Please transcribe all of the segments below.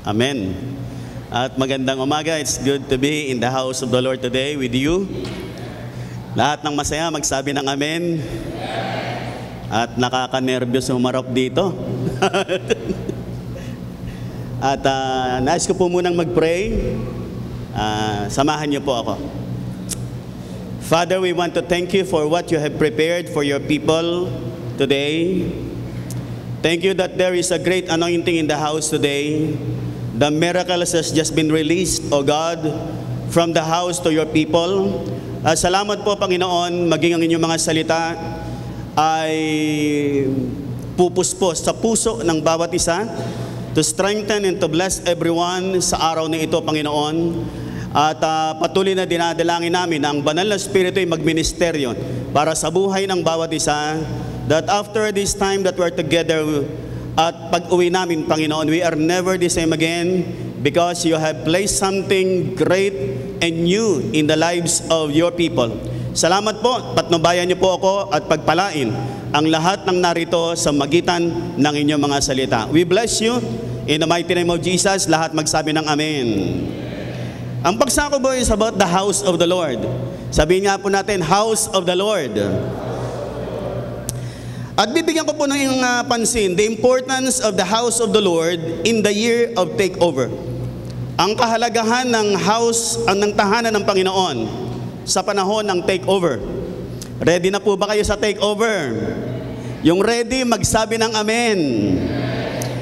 Amen. At magandang umaga. It's good to be in the house of the Lord today with you. Lahat ng masaya, magsabi ng amen. At nakaka-nervyos humarap dito. At nais ko po munang mag-pray. Samahan niyo po ako. Father, we want to thank you for what you have prepared for your people today. Thank you that there is a great anointing in the house today. The miracles has just been released, O God, from the house to your people. Salamat po, Panginoon, maging ang inyong mga salita ay pupuspos sa puso ng bawat isa to strengthen and to bless everyone sa araw na ito, Panginoon. At patuloy na dinadalangin namin na ang banal na Espiritu ay magministeryo para sa buhay ng bawat isa, that after this time that we're together at pag-uwi namin, Panginoon, we are never the same again because you have placed something great and new in the lives of your people. Salamat po, patnubayan niyo po ako at pagpalain ang lahat ng narito sa magitan ng inyong mga salita. We bless you in the mighty name of Jesus. Lahat magsabi ng amen. Ang pagsako po is about the house of the Lord. Sabihin nga po natin, house of the Lord. At bibigyan ko po ng pansin, the importance of the house of the Lord in the year of takeover. Ang kahalagahan ng house, ng tahanan ng Panginoon sa panahon ng takeover. Ready na po ba kayo sa takeover? Yung ready, magsabi ng amen.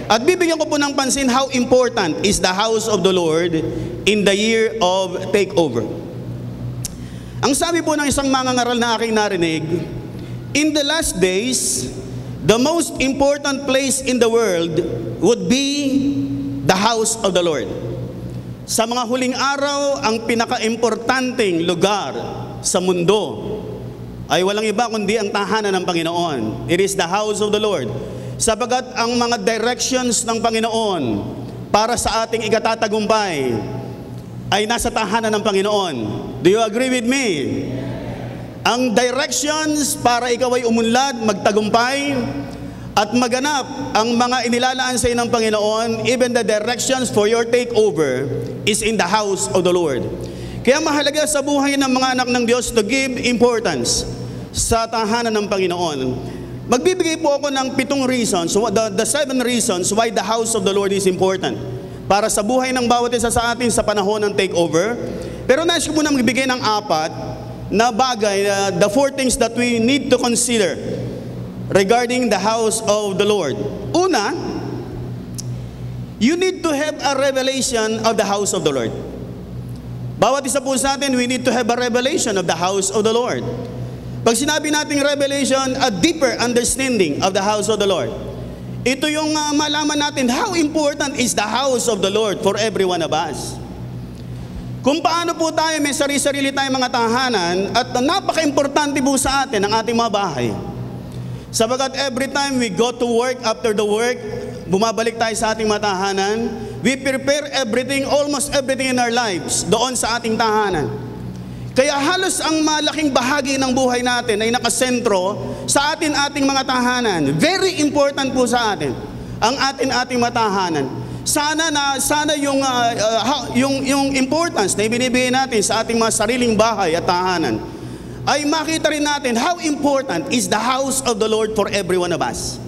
At bibigyan ko po ng pansin how important is the house of the Lord in the year of takeover. Ang sabi po ng isang mangangaral na aking narinig, in the last days, the most important place in the world would be the house of the Lord. Sa mga huling araw, ang pinaka-importanting lugar sa mundo ay walang iba kundi ang tahanan ng Panginoon. It is the house of the Lord. Sapagat ang mga directions ng Panginoon para sa ating ikatatagumpay ay nasa tahanan ng Panginoon. Do you agree with me? Ang directions para ikaw ay umunlad, magtagumpay, at maganap ang mga inilalaan sa iyo ng Panginoon, even the directions for your takeover is in the house of the Lord. Kaya mahalaga sa buhay ng mga anak ng Diyos to give importance sa tahanan ng Panginoon. Magbibigay po ako ng 7 reasons, the 7 reasons why the house of the Lord is important para sa buhay ng bawat isa sa atin sa panahon ng takeover. Pero nais ko muna magbigay ng 4 na bagay, the 4 things that we need to consider regarding the house of the Lord. Una, you need to have a revelation of the house of the Lord. Bawat isa po sa atin, we need to have a revelation of the house of the Lord. Pag sinabi nating revelation, a deeper understanding of the house of the Lord. Ito yung malaman natin how important is the house of the Lord for every one of us. Kung paano po tayo may sarili-sarili tayong mga tahanan at napaka-importante po sa atin ang ating mga bahay. Sabagat every time we go to work, after the work, bumabalik tayo sa ating mga tahanan, we prepare everything, almost everything in our lives doon sa ating tahanan. Kaya halos ang malaking bahagi ng buhay natin ay nakasentro sa ating mga tahanan. Very important po sa atin ang ating mga tahanan. Sana yung importance na ibinibigay natin sa ating mga sariling bahay at tahanan ay makita rin natin how important is the house of the Lord for every one of us.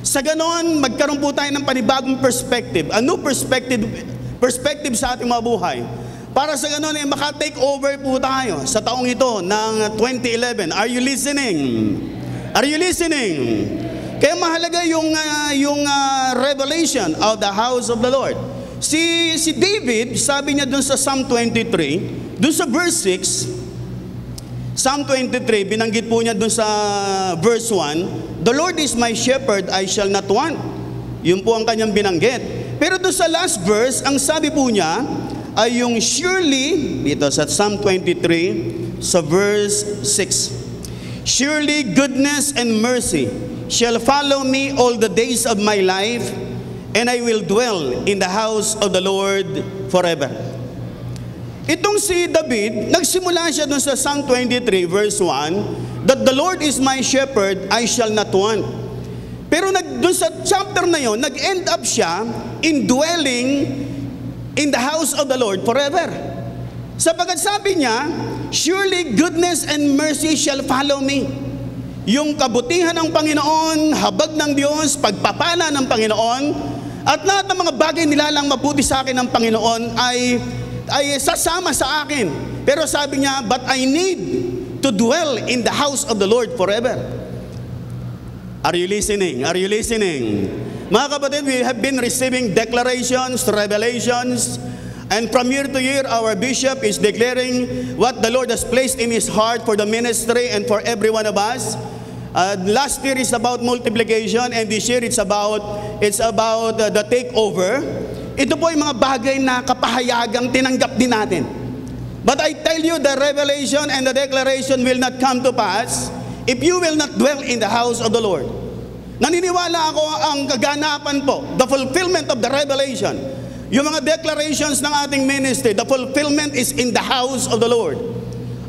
Sa ganon, magkaroon po tayo ng panibagong perspective, a new perspective sa ating mga buhay. Para sa ganon ay maka-take over po tayo sa taong ito ng 2011. Are you listening? Are you listening? Kaya mahalaga yung revelation of the house of the Lord. Si David, sabi niya dun sa Psalm 23, dun sa verse 6, Psalm 23, binanggit po niya dun sa verse 1, the Lord is my shepherd, I shall not want. Yun po ang kanyang binanggit. Pero dun sa last verse, ang sabi po niya ay yung surely, dito sa Psalm 23, sa verse 6, surely goodness and mercy shall follow me all the days of my life, and I will dwell in the house of the Lord forever. Itong si David, nagsimula siya dun sa Psalm 23 verse 1, that the Lord is my shepherd, I shall not want. Pero dun sa chapter na yon, nag-end up siya in dwelling in the house of the Lord forever. Sapagkat sabi niya, surely goodness and mercy shall follow me. Yung kabutihan ng Panginoon, habag ng Diyos, pagpapala ng Panginoon, at lahat ng mga bagay nilalang mabuti sa akin ng Panginoon ay sasama sa akin. Pero sabi niya, but I need to dwell in the house of the Lord forever. Are you listening? Are you listening? Mga kapatid, we have been receiving declarations, revelations, and from year to year, our bishop is declaring what the Lord has placed in his heart for the ministry and for every one of us. Last year is about multiplication, and this year it's about the takeover. Ito po yung mga bagay na kapahayagang tinanggap din natin. But I tell you, the revelation and the declaration will not come to pass if you will not dwell in the house of the Lord. Naniniwala ako ang kaganapan po, the fulfillment of the revelation, yung mga declarations ng ating ministry, the fulfillment is in the house of the Lord.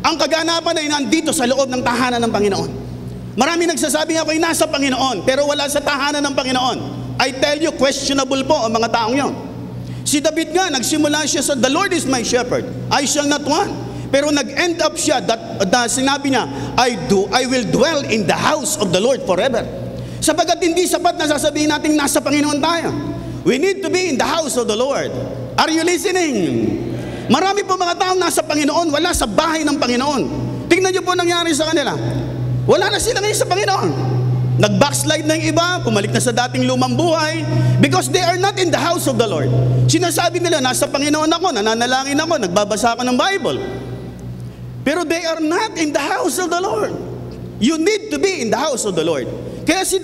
Ang kaganapan ay nandito sa loob ng tahanan ng Panginoon. Marami nagsasabi ako'y nasa Panginoon, pero wala sa tahanan ng Panginoon. I tell you, questionable po ang mga taong yon. Si David nga, nagsimula siya sa, the Lord is my shepherd, I shall not want. Pero nag-end up siya, sinabi niya, I will dwell in the house of the Lord forever. Sapagkat hindi sapat na sasabihin natin nasa Panginoon tayo. We need to be in the house of the Lord. Are you listening? Marami po mga taong nasa Panginoon, wala sa bahay ng Panginoon. Tingnan niyo po nangyari sa kanila. Wala na sila ngayon sa Panginoon. Nag-backslide na yung iba, pumalik na sa dating lumang buhay, because they are not in the house of the Lord. Sinasabi nila, nasa Panginoon ako, nananalangin ako, nagbabasa ako ng Bible. Pero they are not in the house of the Lord. You need to be in the house of the Lord. Kaya si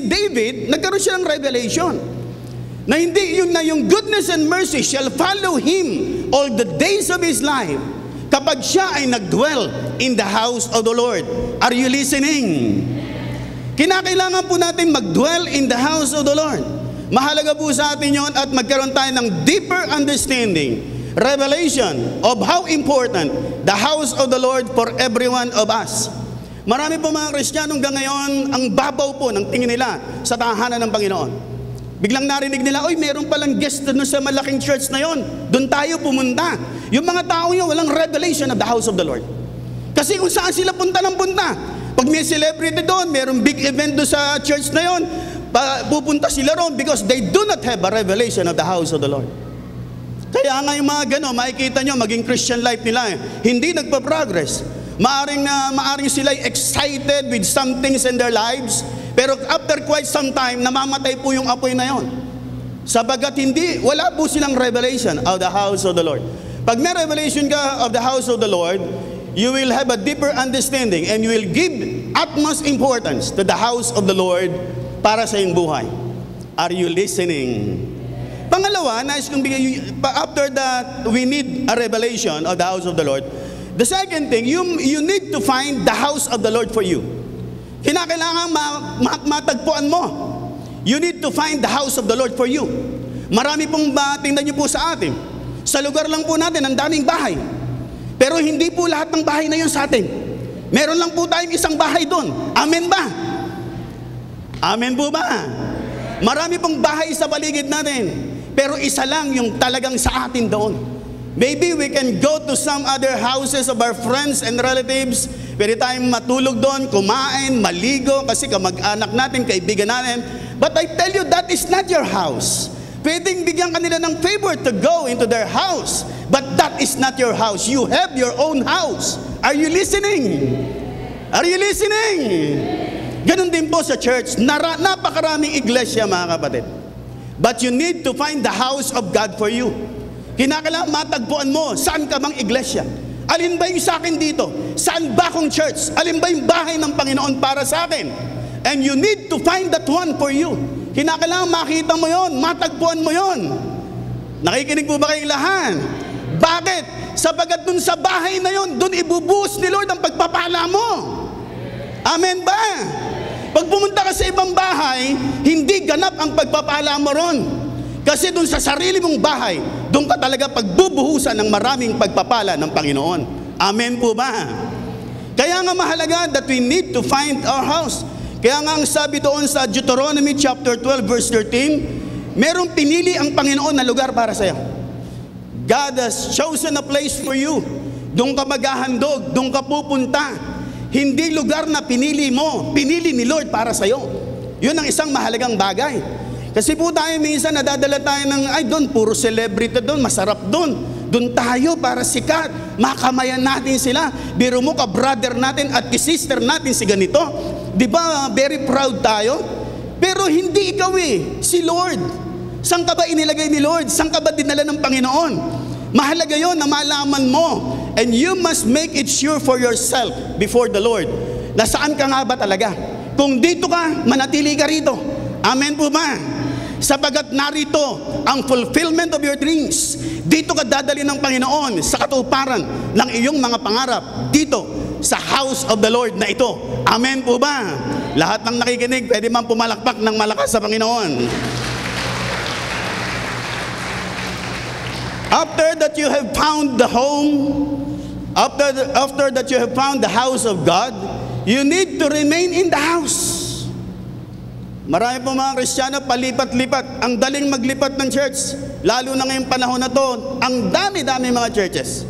David, nagkaroon siya ng revelation na hindi yun na yung goodness and mercy shall follow him all the days of his life kapag siya ay nagdwell in the house of the Lord. Are you listening? Kinakailangan po natin magdwell in the house of the Lord. Mahalaga po sa atin yon at magkaroon tayo ng deeper understanding, revelation of how important the house of the Lord for every one of us. Marami po mga Kristiyanong hanggang ngayon, ang babaw po ng tingin nila sa tahanan ng Panginoon. Biglang narinig nila, oy, meron palang guest doon sa malaking church na yon. Doon tayo pumunta. Yung mga tao yun, walang revelation of the house of the Lord. Kasi kung saan sila punta ng punta. Pag may celebrity doon, merong big event doon sa church na yon, pupunta sila roon because they do not have a revelation of the house of the Lord. Kaya nga yung mga gano'n, makikita nyo, maging Christian life nila, hindi nagpa-progress. Maaring sila excited with some things in their lives, pero after quite some time, namamatay po yung apoy na yon. Sabagat wala po silang revelation of the house of the Lord. Pag may revelation ka of the house of the Lord, you will have a deeper understanding and you will give utmost importance to the house of the Lord para sa iyong buhay. Are you listening? Pangalawa, after that, we need a revelation of the house of the Lord. The second thing, you need to find the house of the Lord for you. Kinakailangan matagpuan mo. You need to find the house of the Lord for you. Marami pong tingnan niyo po sa atin. Sa lugar lang po natin, ang daming bahay. Pero hindi po lahat ng bahay na yun sa atin. Meron lang po tayong isang bahay doon. Amen ba? Amen po ba? Marami pong bahay sa paligid natin. Pero isa lang yung talagang sa atin doon. Maybe we can go to some other houses of our friends and relatives. Pwede tayong matulog doon, kumain, maligo, kasi kamag-anak natin, kaibigan natin. But I tell you, that is not your house. Pwedeng bigyan kanila ng favor to go into their house. But that is not your house. You have your own house. Are you listening? Are you listening? Ganun din po sa church. Napakaraming iglesia, mga kapatid. But you need to find the house of God for you. Kinakailangan matagpuan mo, saan ka bang iglesia? Alin ba yung sa akin dito? Saan ba akong church? Alin ba yung bahay ng Panginoon para sa akin? And you need to find that one for you. Kinakailangan makita mo yon, matagpuan mo yon. Nakikinig po ba kayong lahat? Bakit? Sapagat dun sa bahay na yon, dun ibubuhos ni Lord ang pagpapala mo. Amen ba? Pag pumunta ka sa ibang bahay, hindi ganap ang pagpapala mo ron. Kasi dun sa sarili mong bahay, dun ka talaga pagbubuhusan ng maraming pagpapala ng Panginoon. Amen po ba? Kaya nga mahalaga that we need to find our house. Kaya nga ang sabi doon sa Deuteronomy chapter 12 verse 13, merong pinili ang Panginoon na lugar para sa iyo. God has chosen a place for you. Doon ka maghahandog, doon ka pupunta. Hindi lugar na pinili mo, pinili ni Lord para sa'yo. Yun ang isang mahalagang bagay. Kasi po tayo minsan nadadala tayo ng, ay doon, puro celebrity doon, masarap doon. Doon tayo para sikat, makamayan natin sila. Biro mo ka brother natin at sister natin si ganito. Di ba, very proud tayo? Pero hindi ikaw si Lord. Saan ka ba inilagay ni Lord? Saan ka ba dinala ng Panginoon? Mahalaga yon na malaman mo. And you must make it sure for yourself before the Lord. Nasaan ka nga ba talaga? Kung dito ka, manatili ka rito. Amen po ba? Sapagat narito ang fulfillment of your dreams. Dito ka dadali ng Panginoon sa katuparan ng iyong mga pangarap. Dito, sa house of the Lord na ito. Amen po ba? Lahat ng nakikinig, pwede man pumalakpak ng malakas sa Panginoon. After that you have found the home, after that you have found the house of God, you need to remain in the house. Marami po mga Kristiyano palipat-lipat. Ang daling maglipat ng church. Lalo na ngayong panahon na to, ang dami-dami mga churches.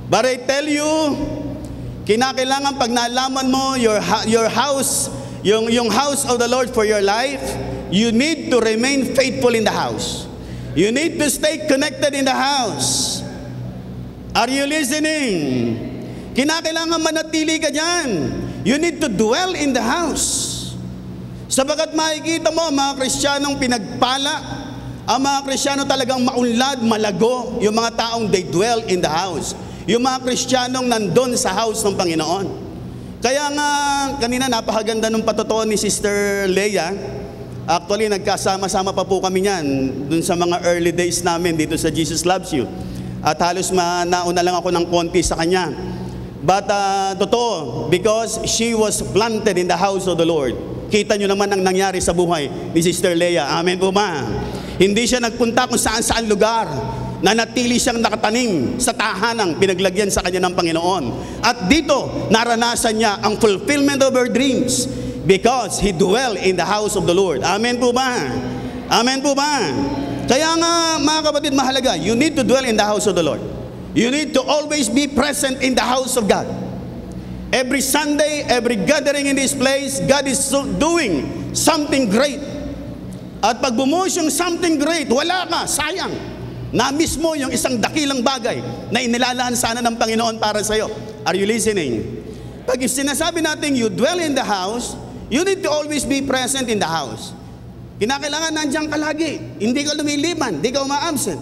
But I tell you, kinakailangan pag nalaman mo your house, yung house of the Lord for your life, you need to remain faithful in the house. You need to stay connected in the house. Are you listening? Kinakailangan manatili ka dyan. You need to dwell in the house. Sabagat makikita mo, mga Kristiyanong pinagpala, ang mga Kristiyano talagang maunlad, malago, yung mga taong they dwell in the house. Yung mga Kristiyanong nandun sa house ng Panginoon. Kaya nga, kanina napakaganda ng patotoo ni Sister Leia. Actually, nagkasama-sama pa po kami niyan dun sa mga early days namin dito sa Jesus Loves You. At halos nauna lang ako ng konti sa kanya. But totoo, because she was planted in the house of the Lord. Kita nyo naman ang nangyari sa buhay ni Sister Leia. Amen po ba? Hindi siya nagpunta kung saan-saan lugar. Nanatili siyang nakatanim sa tahanang pinaglagyan sa kanya ng Panginoon. At dito, naranasan niya ang fulfillment of her dreams. Because he dwell in the house of the Lord. Amen po ba? Amen po ba? Kaya nga, mga kapatid, mahalaga, you need to dwell in the house of the Lord. You need to always be present in the house of God. Every Sunday, every gathering in this place, God is doing something great. At pag bumuhos yung something great, wala ka, sayang. Na-miss mo yung isang dakilang bagay na inilalaan sana ng Panginoon para sa'yo. Are you listening? Pag sinasabi natin you dwell in the house, you need to always be present in the house. Kinakailangan nandiyan ka lagi. Hindi ka lumiliban, hindi ka uma-absent.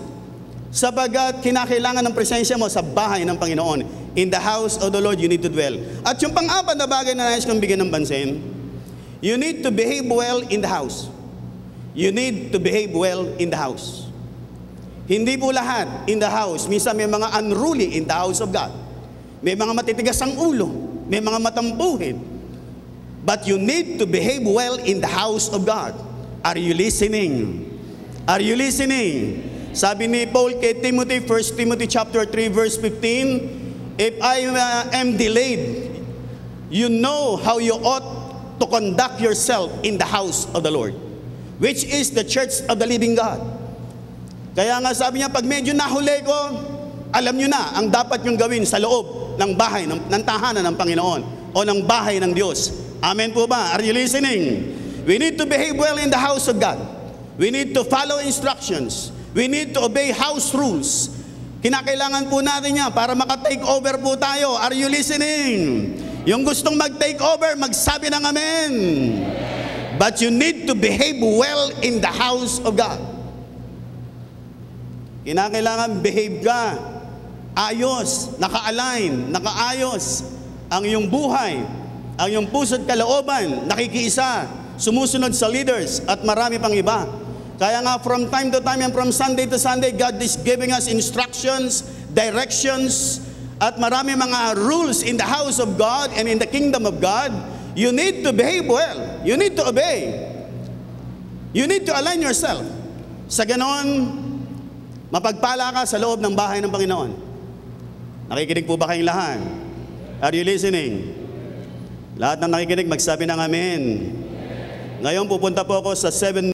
Sabagat kinakailangan ng presensya mo sa bahay ng Panginoon. In the house of the Lord, you need to dwell. At yung pang-apat na bagay na nais kong bigyan ng pansin, you need to behave well in the house. You need to behave well in the house. Hindi po lahat in the house. Minsan may mga unruly in the house of God. May mga matitigas ang ulo. May mga matampuhin. But you need to behave well in the house of God. Are you listening? Are you listening? Sabi ni Paul kay Timothy, 1 Timothy chapter 3 verse 15, if I am delayed, you know how you ought to conduct yourself in the house of the Lord, which is the church of the living God. Kaya nga sabi niya, pag medyo nahuli ko, alam nyo na ang dapat yung gawin sa loob ng bahay, ng tahanan ng Panginoon o ng bahay ng Diyos. Amen po ba? Are you listening? We need to behave well in the house of God. We need to follow instructions. We need to obey house rules. Kinakailangan po natin yan para maka-take over po tayo. Are you listening? Yung gustong mag-take over, magsabi ng amen. But you need to behave well in the house of God. Kinakailangan behave ka. Ayos, naka-align, nakaayos ang iyong buhay, ang iyong puso't kalooban, nakikiisa, sumusunod sa leaders at marami pang iba. Kaya nga from time to time and from Sunday to Sunday, God is giving us instructions, directions, at marami mga rules in the house of God and in the kingdom of God. You need to behave well. You need to obey. You need to align yourself. Sa ganon, mapagpala ka sa loob ng bahay ng Panginoon. Nakikinig po ba kayong lahat? Are you listening? Lahat ng nakikinig, magsabi ng amen. Ngayon pupunta po ako sa 7